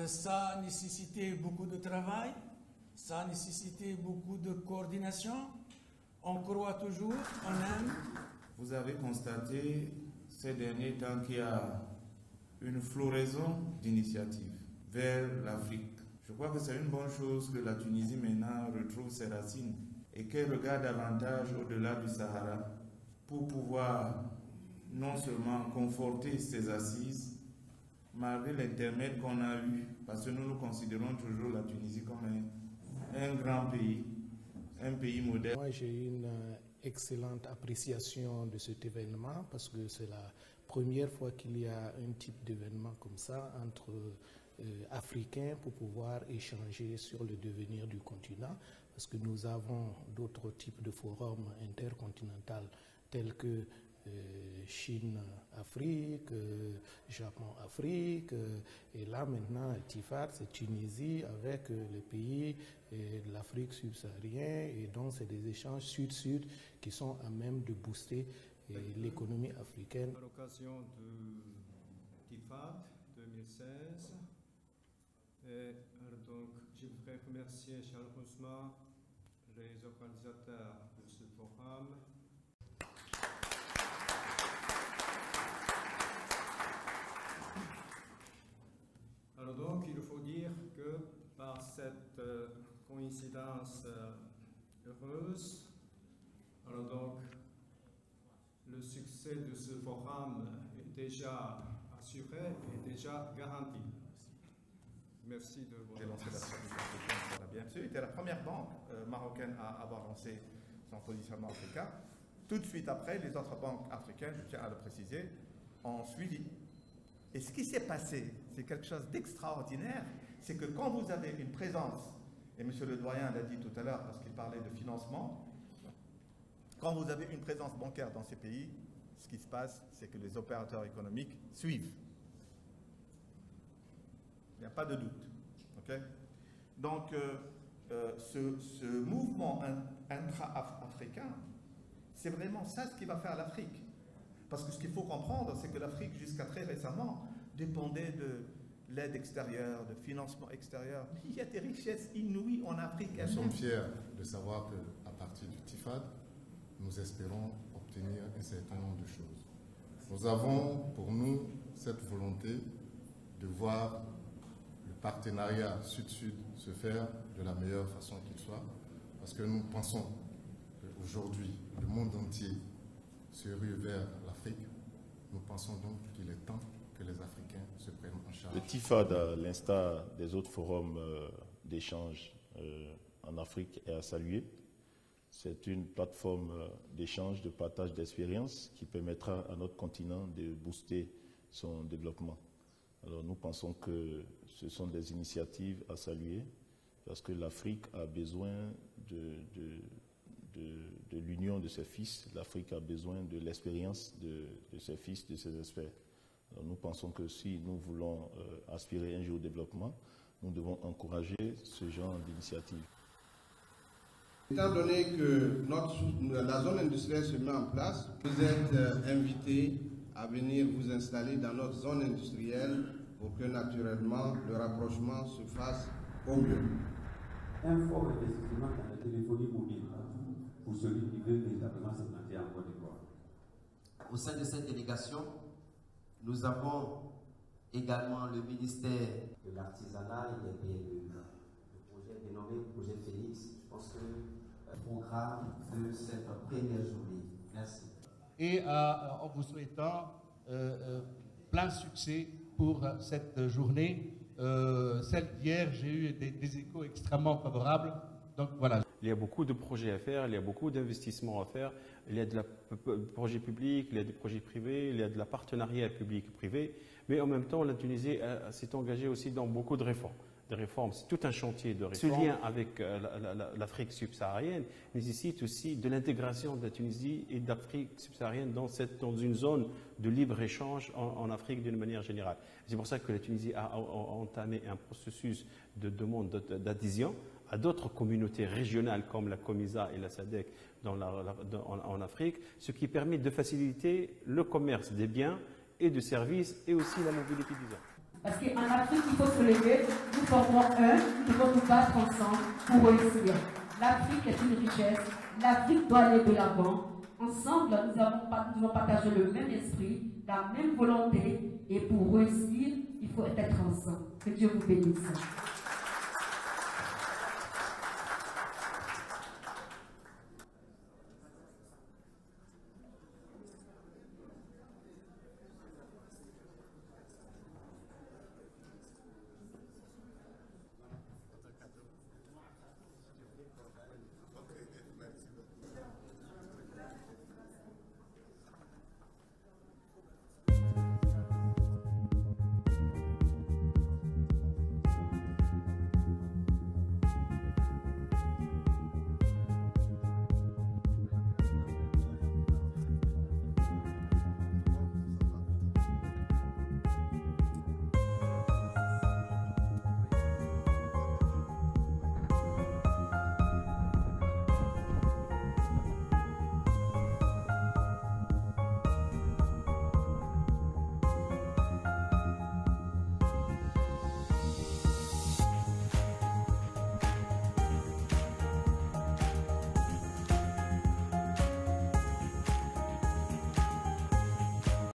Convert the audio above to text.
Ça a nécessité beaucoup de travail, ça a nécessité beaucoup de coordination. On croit toujours en Inde. Vous avez constaté ces derniers temps qu'il y a une floraison d'initiatives vers l'Afrique. Je crois que c'est une bonne chose que la Tunisie maintenant retrouve ses racines et qu'elle regarde davantage au-delà du Sahara pour pouvoir non seulement conforter ses assises, malgré l'intermède qu'on a eu, parce que nous considérons toujours la Tunisie comme un grand pays, un pays moderne. Moi, j'ai une excellente appréciation de cet événement parce que c'est la première fois qu'il y a un type d'événement comme ça entre Africains pour pouvoir échanger sur le devenir du continent, parce que nous avons d'autres types de forums intercontinentaux tels que Chine-Afrique, Japon-Afrique, et là maintenant TIFAD, c'est Tunisie avec les pays de l'Afrique subsaharienne, et donc c'est des échanges sud-sud qui sont à même de booster l'économie africaine. À l'occasion du TIFAD 2016, donc je voudrais remercier chaleureusement les organisateurs de ce forum. Alors donc, il faut dire que par cette coïncidence heureuse, alors donc, le succès de ce forum est déjà assuré et déjà garanti. Merci de votre attention. Bien sûr, c'était la première banque marocaine à avoir lancé son positionnement africain. Tout de suite après, les autres banques africaines, je tiens à le préciser, ont suivi. Et ce qui s'est passé, c'est quelque chose d'extraordinaire, c'est que quand vous avez une présence, et M. le Doyen l'a dit tout à l'heure parce qu'il parlait de financement, quand vous avez une présence bancaire dans ces pays, ce qui se passe, c'est que les opérateurs économiques suivent. Il n'y a pas de doute. Okay? Donc, ce mouvement intra-africain, c'est vraiment ça ce qui va faire l'Afrique. Parce que ce qu'il faut comprendre, c'est que l'Afrique, jusqu'à très récemment, dépendait de l'aide extérieure, de financement extérieur. Il y a des richesses inouïes en Afrique. Nous sommes fiers de savoir qu'à partir du TIFAD, nous espérons obtenir un certain nombre de choses. Nous avons pour nous cette volonté de voir le partenariat sud-sud se faire de la meilleure façon qu'il soit, parce que nous pensons qu'aujourd'hui, le monde entier se rue vers l'Afrique. Nous pensons donc qu'il est temps que les Africains se prennent en charge. Le TIFAD, à l'instar des autres forums d'échange en Afrique, est à saluer. C'est une plateforme d'échange, de partage d'expériences qui permettra à notre continent de booster son développement. Alors nous pensons que ce sont des initiatives à saluer parce que l'Afrique a besoin de l'union de ses fils. L'Afrique a besoin de l'expérience de ses fils, de ses experts. Alors nous pensons que si nous voulons aspirer un jour au développement, nous devons encourager ce genre d'initiative. Étant donné que la zone industrielle se met en place, vous êtes invités à venir vous installer dans notre zone industrielle pour que naturellement le rapprochement se fasse au mieux. Un fort investissement dans la téléphonie mobile pour celui qui veut véritablement s'implanter en Côte d'Ivoire. Au sein de cette délégation, nous avons également le ministère de l'artisanat et des PME. Le projet dénommé Projet Phoenix, je pense que le programme de cette première journée. Merci. Et en vous souhaitant plein succès pour cette journée. Celle d'hier, j'ai eu des échos extrêmement favorables. Donc voilà. Il y a beaucoup de projets à faire, il y a beaucoup d'investissements à faire. Il y a de projets publics, il y a des projets privés, il y a de la partenariat public-privé. Mais en même temps, la Tunisie s'est engagée aussi dans beaucoup de réformes. C'est tout un chantier de réformes. Ce lien avec l'Afrique subsaharienne nécessite aussi de l'intégration de la Tunisie et de l'Afrique subsaharienne dans une zone de libre-échange en Afrique d'une manière générale. C'est pour ça que la Tunisie a entamé un processus de demande d'adhésion à d'autres communautés régionales comme la COMISA et la SADC en Afrique, ce qui permet de faciliter le commerce des biens et de services et aussi la mobilité des hommes. Parce qu'en Afrique, il faut se lever, nous formons un, nous devons nous battre ensemble pour réussir. L'Afrique est une richesse, l'Afrique doit aller de l'avant. Ensemble, nous devons partager le même esprit, la même volonté, et pour réussir, il faut être ensemble. Que Dieu vous bénisse.